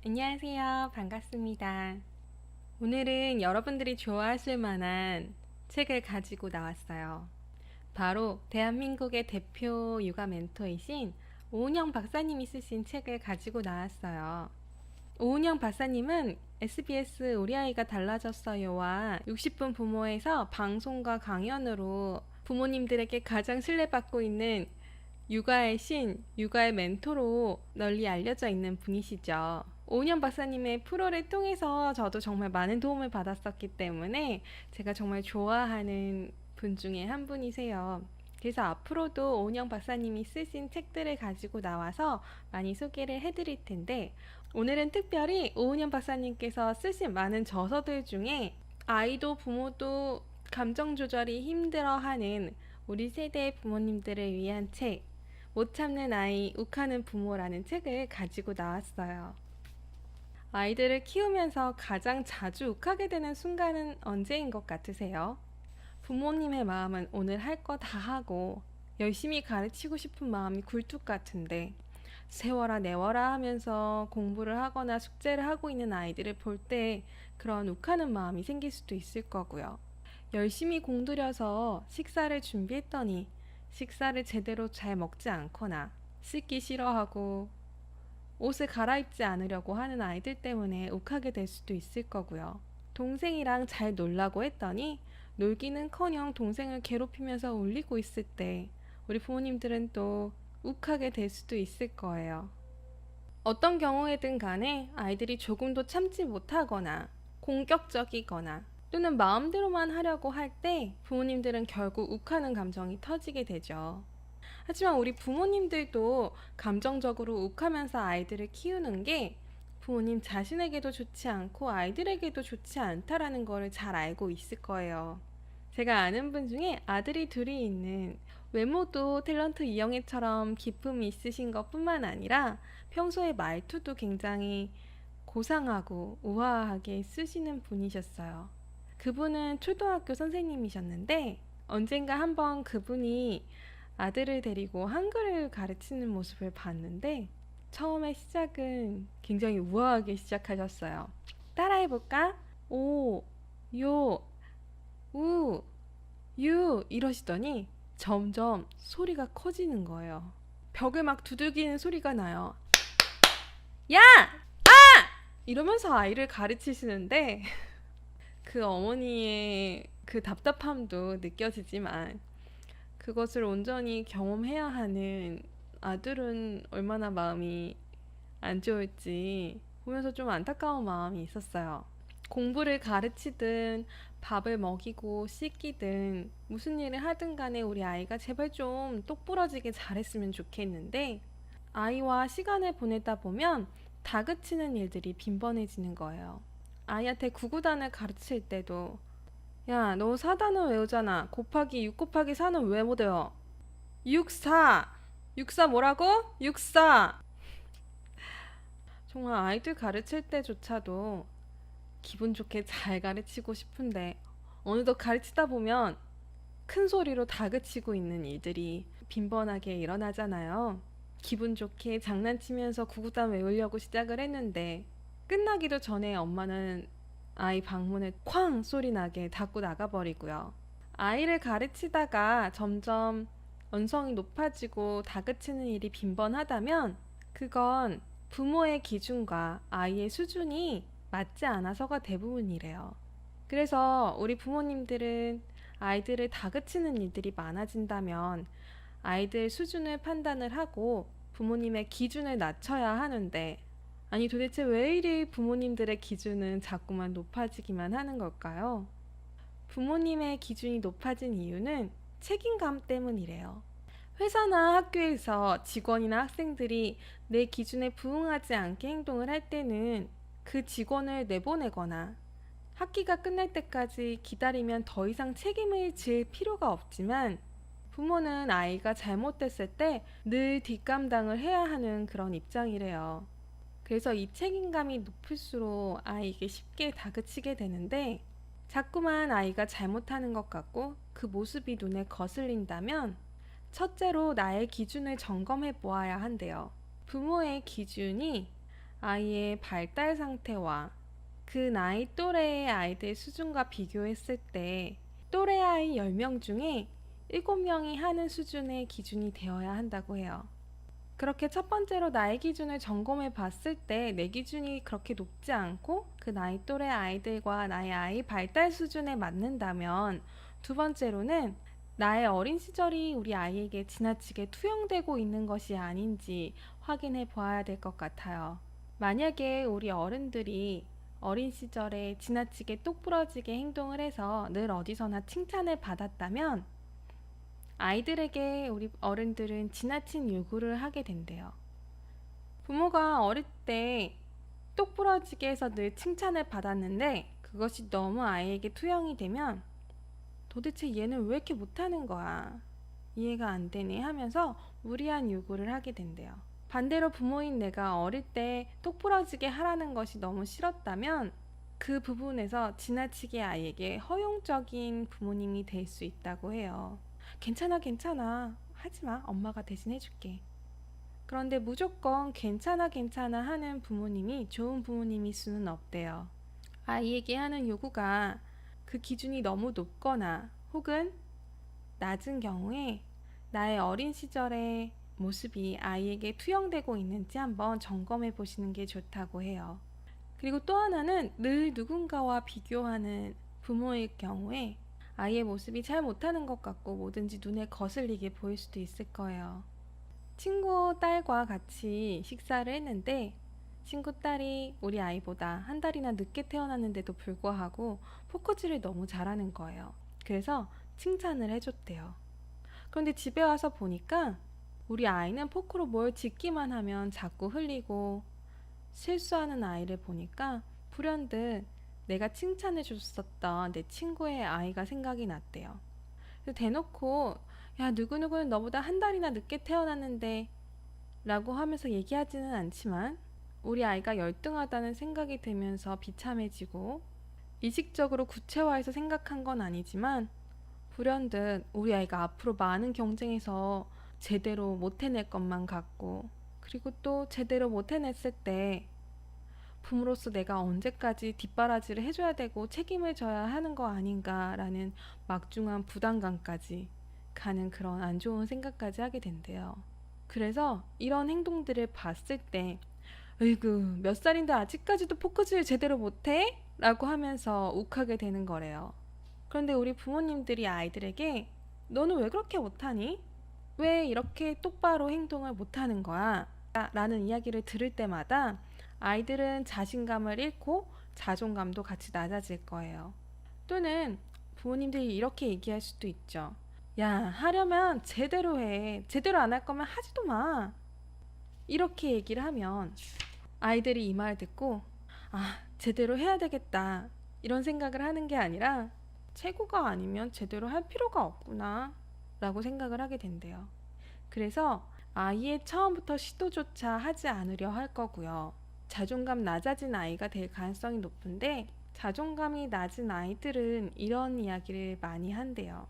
안녕하세요. 반갑습니다. 오늘은 여러분들이 좋아하실 만한 책을 가지고 나왔어요. 바로 대한민국의 대표 육아 멘토이신 오은영 박사님이 쓰신 책을 가지고 나왔어요. 오은영 박사님은 SBS 우리 아이가 달라졌어요와 60분 부모에서 방송과 강연으로 부모님들에게 가장 신뢰받고 있는 육아의 신, 육아의 멘토로 널리 알려져 있는 분이시죠. 오은영 박사님의 프로를 통해서 저도 정말 많은 도움을 받았었기 때문에 제가 정말 좋아하는 분 중에 한 분이세요. 그래서 앞으로도 오은영 박사님이 쓰신 책들을 가지고 나와서 많이 소개를 해드릴 텐데, 오늘은 특별히 오은영 박사님께서 쓰신 많은 저서들 중에 아이도 부모도 감정 조절이 힘들어하는 우리 세대의 부모님들을 위한 책, 못 참는 아이, 욱하는 부모라는 책을 가지고 나왔어요. 아이들을 키우면서 가장 자주 욱하게 되는 순간은 언제인 것 같으세요? 부모님의 마음은 오늘 할 거 다 하고 열심히 가르치고 싶은 마음이 굴뚝 같은데 세워라 내워라 하면서 공부를 하거나 숙제를 하고 있는 아이들을 볼 때 그런 욱하는 마음이 생길 수도 있을 거고요. 열심히 공들여서 식사를 준비했더니 식사를 제대로 잘 먹지 않거나 씻기 싫어하고 옷을 갈아입지 않으려고 하는 아이들 때문에 욱하게 될 수도 있을 거고요. 동생이랑 잘 놀라고 했더니 놀기는커녕 동생을 괴롭히면서 울리고 있을 때 우리 부모님들은 또 욱하게 될 수도 있을 거예요. 어떤 경우에든 간에 아이들이 조금도 참지 못하거나 공격적이거나 또는 마음대로만 하려고 할 때 부모님들은 결국 욱하는 감정이 터지게 되죠. 하지만 우리 부모님들도 감정적으로 욱하면서 아이들을 키우는 게 부모님 자신에게도 좋지 않고 아이들에게도 좋지 않다라는 거를 잘 알고 있을 거예요. 제가 아는 분 중에 아들이 둘이 있는, 외모도 탤런트 이영애처럼 기품이 있으신 것뿐만 아니라 평소에 말투도 굉장히 고상하고 우아하게 쓰시는 분이셨어요. 그분은 초등학교 선생님이셨는데 언젠가 한번 그분이 아들을 데리고 한글을 가르치는 모습을 봤는데 처음에 시작은 굉장히 우아하게 시작하셨어요. 따라해볼까? 오, 요, 우, 유 이러시더니 점점 소리가 커지는 거예요. 벽을 막 두들기는 소리가 나요. 야! 이러면서 아이를 가르치시는데 그 어머니의 그 답답함도 느껴지지만 그것을 온전히 경험해야 하는 아들은 얼마나 마음이 안 좋을지 보면서 좀 안타까운 마음이 있었어요. 공부를 가르치든 밥을 먹이고 씻기든 무슨 일을 하든 간에 우리 아이가 제발 좀 똑부러지게 잘했으면 좋겠는데 아이와 시간을 보내다 보면 다그치는 일들이 빈번해지는 거예요. 아이한테 구구단을 가르칠 때도 야, 너 4단은 외우잖아. 곱하기 6 곱하기 4는 왜 못 외워? 6, 4. 6, 4 뭐라고? 6, 4. 정말 아이들 가르칠 때조차도 기분 좋게 잘 가르치고 싶은데 어느덧 가르치다 보면 큰 소리로 다그치고 있는 일들이 빈번하게 일어나잖아요. 기분 좋게 장난치면서 구구단 외우려고 시작을 했는데 끝나기도 전에 엄마는 아이 방문을 쾅 소리 나게 닫고 나가버리고요. 아이를 가르치다가 점점 언성이 높아지고 다그치는 일이 빈번하다면 그건 부모의 기준과 아이의 수준이 맞지 않아서가 대부분이래요. 그래서 우리 부모님들은 아이들을 다그치는 일들이 많아진다면 아이들 수준을 판단을 하고 부모님의 기준을 낮춰야 하는데, 아니 도대체 왜 이리 부모님들의 기준은 자꾸만 높아지기만 하는 걸까요? 부모님의 기준이 높아진 이유는 책임감 때문이래요. 회사나 학교에서 직원이나 학생들이 내 기준에 부응하지 않게 행동을 할 때는 그 직원을 내보내거나 학기가 끝날 때까지 기다리면 더 이상 책임을 질 필요가 없지만 부모는 아이가 잘못됐을 때 늘 뒷감당을 해야 하는 그런 입장이래요. 그래서 이 책임감이 높을수록 아이에게 쉽게 다그치게 되는데 자꾸만 아이가 잘못하는 것 같고 그 모습이 눈에 거슬린다면 첫째로 나의 기준을 점검해 보아야 한대요. 부모의 기준이 아이의 발달 상태와 그 나이 또래의 아이들 수준과 비교했을 때 또래 아이 10명 중에 7명이 하는 수준의 기준이 되어야 한다고 해요. 그렇게 첫 번째로 나의 기준을 점검해 봤을 때 내 기준이 그렇게 높지 않고 그 나이 또래 아이들과 나의 아이 발달 수준에 맞는다면, 두 번째로는 나의 어린 시절이 우리 아이에게 지나치게 투영되고 있는 것이 아닌지 확인해 보아야 될 것 같아요. 만약에 우리 어른들이 어린 시절에 지나치게 똑부러지게 행동을 해서 늘 어디서나 칭찬을 받았다면 아이들에게 우리 어른들은 지나친 요구를 하게 된대요. 부모가 어릴 때 똑부러지게 해서 늘 칭찬을 받았는데 그것이 너무 아이에게 투영이 되면 도대체 얘는 왜 이렇게 못하는 거야? 이해가 안 되네 하면서 무리한 요구를 하게 된대요. 반대로 부모인 내가 어릴 때 똑부러지게 하라는 것이 너무 싫었다면 그 부분에서 지나치게 아이에게 허용적인 부모님이 될 수 있다고 해요. 괜찮아, 괜찮아. 하지마. 엄마가 대신 해줄게. 그런데 무조건 괜찮아, 괜찮아 하는 부모님이 좋은 부모님일 수는 없대요. 아이에게 하는 요구가 그 기준이 너무 높거나 혹은 낮은 경우에 나의 어린 시절의 모습이 아이에게 투영되고 있는지 한번 점검해 보시는 게 좋다고 해요. 그리고 또 하나는 늘 누군가와 비교하는 부모일 경우에 아이의 모습이 잘 못하는 것 같고 뭐든지 눈에 거슬리게 보일 수도 있을 거예요. 친구 딸과 같이 식사를 했는데 친구 딸이 우리 아이보다 한 달이나 늦게 태어났는데도 불구하고 포크질을 너무 잘하는 거예요. 그래서 칭찬을 해줬대요. 그런데 집에 와서 보니까 우리 아이는 포크로 뭘 짚기만 하면 자꾸 흘리고 실수하는 아이를 보니까 불현듯 내가 칭찬해 줬었던 내 친구의 아이가 생각이 났대요. 그래서 대놓고 야, 누구누구는 너보다 한 달이나 늦게 태어났는데 라고 하면서 얘기하지는 않지만 우리 아이가 열등하다는 생각이 들면서 비참해지고, 의식적으로 구체화해서 생각한 건 아니지만 불현듯 우리 아이가 앞으로 많은 경쟁에서 제대로 못 해낼 것만 같고, 그리고 또 제대로 못 해냈을 때 부모로서 내가 언제까지 뒷바라지를 해줘야 되고 책임을 져야 하는 거 아닌가라는 막중한 부담감까지 가는 그런 안 좋은 생각까지 하게 된대요. 그래서 이런 행동들을 봤을 때 으이구, 몇 살인데 아직까지도 포크질 제대로 못해? 라고 하면서 욱하게 되는 거래요. 그런데 우리 부모님들이 아이들에게 너는 왜 그렇게 못하니? 왜 이렇게 똑바로 행동을 못하는 거야? 라는 이야기를 들을 때마다 아이들은 자신감을 잃고 자존감도 같이 낮아질 거예요. 또는 부모님들이 이렇게 얘기할 수도 있죠. 야, 하려면 제대로 해. 제대로 안 할 거면 하지도 마. 이렇게 얘기를 하면 아이들이 이 말 듣고 아, 제대로 해야 되겠다. 이런 생각을 하는 게 아니라 최고가 아니면 제대로 할 필요가 없구나. 라고 생각을 하게 된대요. 그래서 아예 처음부터 시도조차 하지 않으려 할 거고요. 자존감 낮아진 아이가 될 가능성이 높은데 자존감이 낮은 아이들은 이런 이야기를 많이 한대요.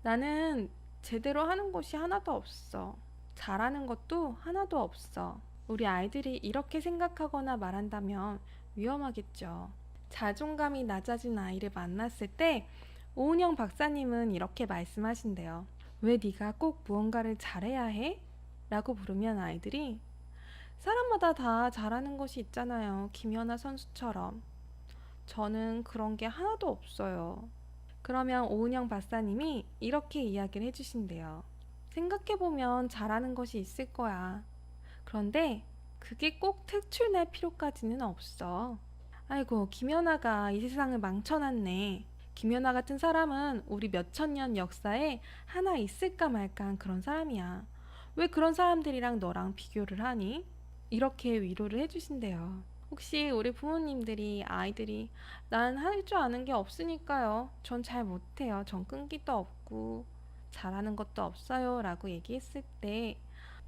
나는 제대로 하는 것이 하나도 없어. 잘하는 것도 하나도 없어. 우리 아이들이 이렇게 생각하거나 말한다면 위험하겠죠. 자존감이 낮아진 아이를 만났을 때 오은영 박사님은 이렇게 말씀하신대요. 왜 네가 꼭 무언가를 잘해야 해? 라고 물으면 아이들이 사람마다 다 잘하는 것이 있잖아요. 김연아 선수처럼. 저는 그런 게 하나도 없어요. 그러면 오은영 박사님이 이렇게 이야기를 해주신대요. 생각해보면 잘하는 것이 있을 거야. 그런데 그게 꼭 특출날 필요까지는 없어. 아이고, 김연아가 이 세상을 망쳐놨네. 김연아 같은 사람은 우리 몇천 년 역사에 하나 있을까 말까한 그런 사람이야. 왜 그런 사람들이랑 너랑 비교를 하니? 이렇게 위로를 해주신대요. 혹시 우리 부모님들이 아이들이 난 할 줄 아는 게 없으니까요. 전 잘 못해요. 전 끈기도 없고 잘하는 것도 없어요. 라고 얘기했을 때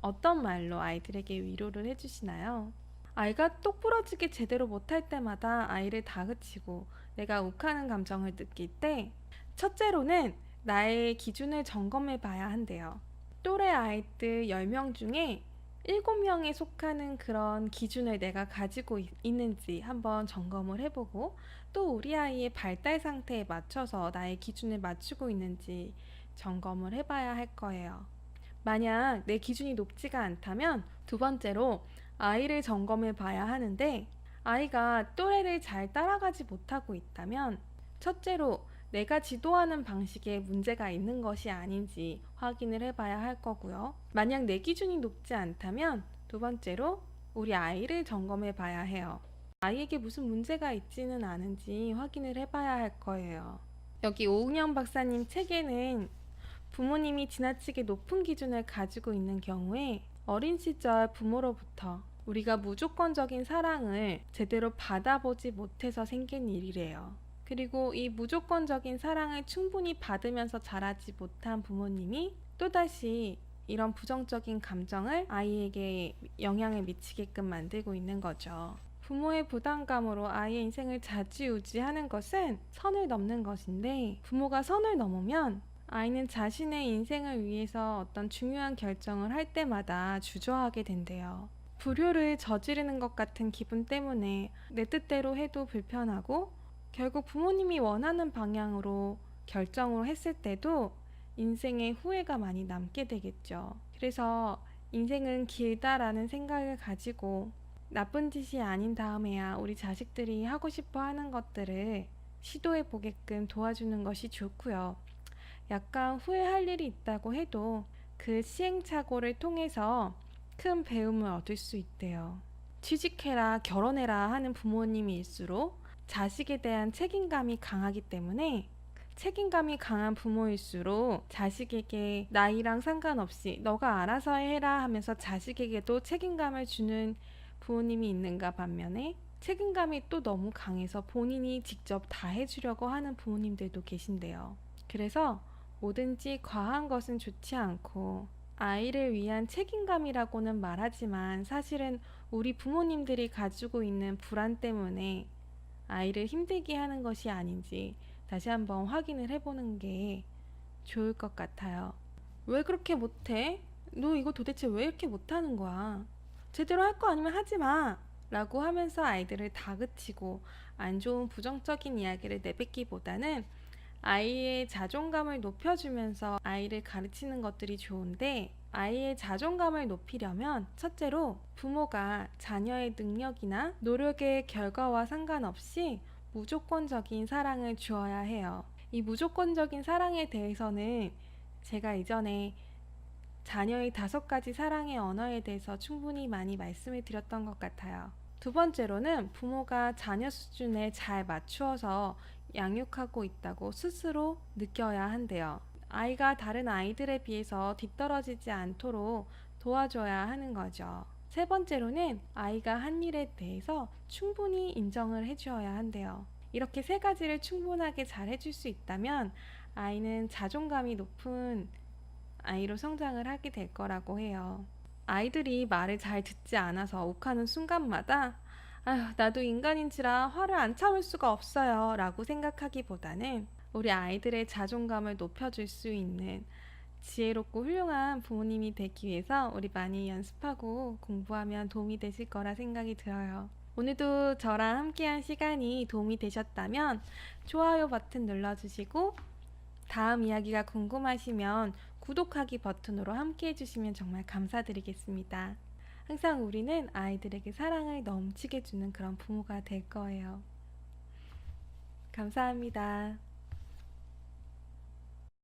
어떤 말로 아이들에게 위로를 해주시나요? 아이가 똑부러지게 제대로 못할 때마다 아이를 다그치고 내가 욱하는 감정을 느낄 때 첫째로는 나의 기준을 점검해 봐야 한대요. 또래 아이들 10명 중에 7명에 속하는 그런 기준을 내가 가지고 있는지 한번 점검을 해보고, 또 우리 아이의 발달 상태에 맞춰서 나의 기준을 맞추고 있는지 점검을 해봐야 할 거예요. 만약 내 기준이 높지가 않다면 두 번째로 아이를 점검해 봐야 하는데, 아이가 또래를 잘 따라가지 못하고 있다면 첫째로 내가 지도하는 방식에 문제가 있는 것이 아닌지 확인을 해봐야 할 거고요. 만약 내 기준이 높지 않다면 두 번째로 우리 아이를 점검해 봐야 해요. 아이에게 무슨 문제가 있지는 않은지 확인을 해봐야 할 거예요. 여기 오은영 박사님 책에는 부모님이 지나치게 높은 기준을 가지고 있는 경우에 어린 시절 부모로부터 우리가 무조건적인 사랑을 제대로 받아보지 못해서 생긴 일이래요. 그리고 이 무조건적인 사랑을 충분히 받으면서 자라지 못한 부모님이 또다시 이런 부정적인 감정을 아이에게 영향을 미치게끔 만들고 있는 거죠. 부모의 부담감으로 아이의 인생을 좌지우지하는 것은 선을 넘는 것인데, 부모가 선을 넘으면 아이는 자신의 인생을 위해서 어떤 중요한 결정을 할 때마다 주저하게 된대요. 불효를 저지르는 것 같은 기분 때문에 내 뜻대로 해도 불편하고, 결국 부모님이 원하는 방향으로 결정을 했을 때도 인생에 후회가 많이 남게 되겠죠. 그래서 인생은 길다라는 생각을 가지고 나쁜 짓이 아닌 다음에야 우리 자식들이 하고 싶어 하는 것들을 시도해 보게끔 도와주는 것이 좋고요. 약간 후회할 일이 있다고 해도 그 시행착오를 통해서 큰 배움을 얻을 수 있대요. 취직해라, 결혼해라 하는 부모님일수록 자식에 대한 책임감이 강하기 때문에, 책임감이 강한 부모일수록 자식에게 나이랑 상관없이 너가 알아서 해라 하면서 자식에게도 책임감을 주는 부모님이 있는가 반면에, 책임감이 또 너무 강해서 본인이 직접 다 해주려고 하는 부모님들도 계신데요. 그래서 뭐든지 과한 것은 좋지 않고, 아이를 위한 책임감이라고는 말하지만 사실은 우리 부모님들이 가지고 있는 불안 때문에 아이를 힘들게 하는 것이 아닌지 다시 한번 확인을 해보는 게 좋을 것 같아요. 왜 그렇게 못해? 너 이거 도대체 왜 이렇게 못하는 거야? 제대로 할 거 아니면 하지 마! 라고 하면서 아이들을 다그치고 안 좋은 부정적인 이야기를 내뱉기보다는 아이의 자존감을 높여주면서 아이를 가르치는 것들이 좋은데, 아이의 자존감을 높이려면 첫째로 부모가 자녀의 능력이나 노력의 결과와 상관없이 무조건적인 사랑을 주어야 해요. 이 무조건적인 사랑에 대해서는 제가 이전에 자녀의 5가지 사랑의 언어에 대해서 충분히 많이 말씀을 드렸던 것 같아요. 두 번째로는 부모가 자녀 수준에 잘 맞추어서 양육하고 있다고 스스로 느껴야 한대요. 아이가 다른 아이들에 비해서 뒤떨어지지 않도록 도와줘야 하는 거죠. 세 번째로는 아이가 한 일에 대해서 충분히 인정을 해주어야 한대요. 이렇게 3가지를 충분하게 잘 해줄 수 있다면 아이는 자존감이 높은 아이로 성장을 하게 될 거라고 해요. 아이들이 말을 잘 듣지 않아서 욱하는 순간마다 아휴, 나도 인간인지라 화를 안 참을 수가 없어요 라고 생각하기보다는 우리 아이들의 자존감을 높여줄 수 있는 지혜롭고 훌륭한 부모님이 되기 위해서 우리 많이 연습하고 공부하면 도움이 되실 거라 생각이 들어요. 오늘도 저랑 함께한 시간이 도움이 되셨다면 좋아요 버튼 눌러주시고, 다음 이야기가 궁금하시면 구독하기 버튼으로 함께 해주시면 정말 감사드리겠습니다. 항상 우리는 아이들에게 사랑을 넘치게 주는 그런 부모가 될 거예요. 감사합니다.